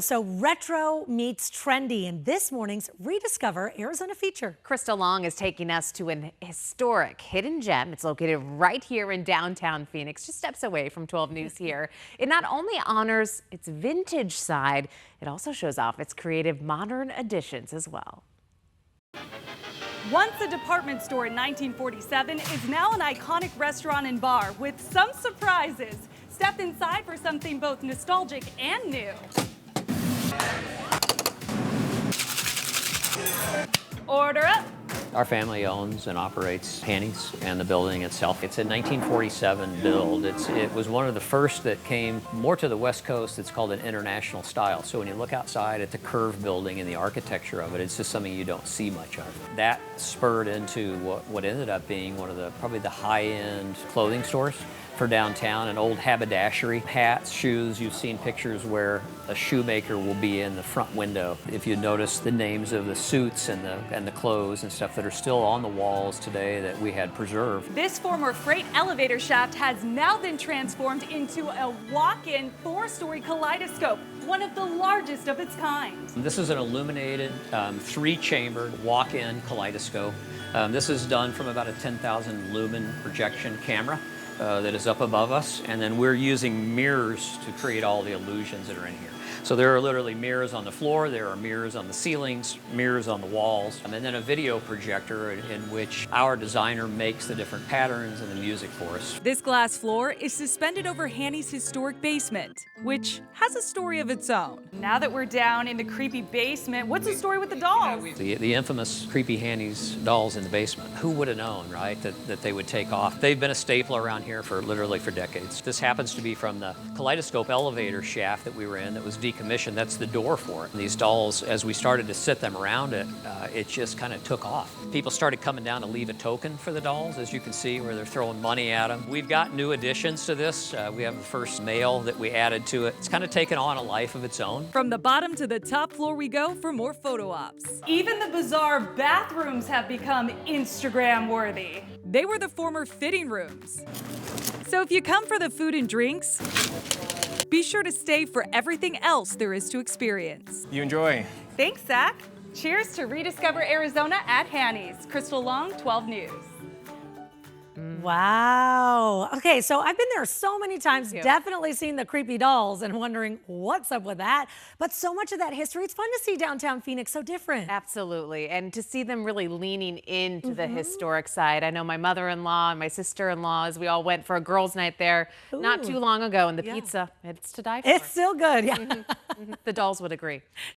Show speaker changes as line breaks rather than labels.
So retro meets trendy in this morning's Rediscover Arizona feature.
Krystle Long is taking us to an historic hidden gem. It's located right here in downtown Phoenix, just steps away from 12 News here. It not only honors its vintage side, it also shows off its creative modern additions as well.
Once a department store in 1947 is now an iconic restaurant and bar with some surprises. Step inside for something both nostalgic and new. Order up.
Our family owns and operates Hanny's and the building itself. It's a 1947 build. It was one of the first that came more to the West Coast. It's called an international style. So when you look outside at the curved building and the architecture of it, it's just something you don't see much of. That spurred into what ended up being one of probably the high-end clothing stores for downtown, an old haberdashery, hats, shoes. You've seen pictures where a shoemaker will be in the front window. If you notice the names of the suits and the clothes and stuff that are still on the walls today that we had preserved.
This former freight elevator shaft has now been transformed into a walk-in 4-story kaleidoscope, one of the largest of its kind.
This is an illuminated 3-chambered walk-in kaleidoscope. This is done from about a 10,000 lumen projection camera. That is up above us, and then we're using mirrors to create all the illusions that are in here. So there are literally mirrors on the floor, there are mirrors on the ceilings, mirrors on the walls, and then a video projector in which our designer makes the different patterns and the music for us.
This glass floor is suspended over Hanny's historic basement, which has a story of its own. Now that we're down in the creepy basement, what's the story with the dolls?
The infamous creepy Hanny's dolls in the basement. Who would have known, right, that they would take off? They've been a staple around here for literally for decades. This happens to be from the kaleidoscope elevator shaft that we were in that was decommissioned. That's the door for it. And these dolls, as we started to sit them around it, it just kind of took off. People started coming down to leave a token for the dolls, as you can see, where they're throwing money at them. We've got new additions to this. We have the first male that we added to it. It's kind of taken on a life of its own.
From the bottom to the top floor we go for more photo ops. Even the bizarre bathrooms have become Instagram worthy. They were the former fitting rooms. So if you come for the food and drinks, be sure to stay for everything else there is to experience.
You enjoy.
Thanks, Zach. Cheers to Rediscover Arizona at Hanny's. Krystle Long, 12 News.
Wow. Okay, so I've been there so many times, definitely seen the creepy dolls and wondering what's up with that. But so much of that history, it's fun to see downtown Phoenix so different.
Absolutely. And to see them really leaning into the historic side. I know my mother-in-law and my sister-in-law, as we all went for a girls' night there not too long ago, and the pizza, it's to die for.
It's still good, yeah.
The dolls would agree.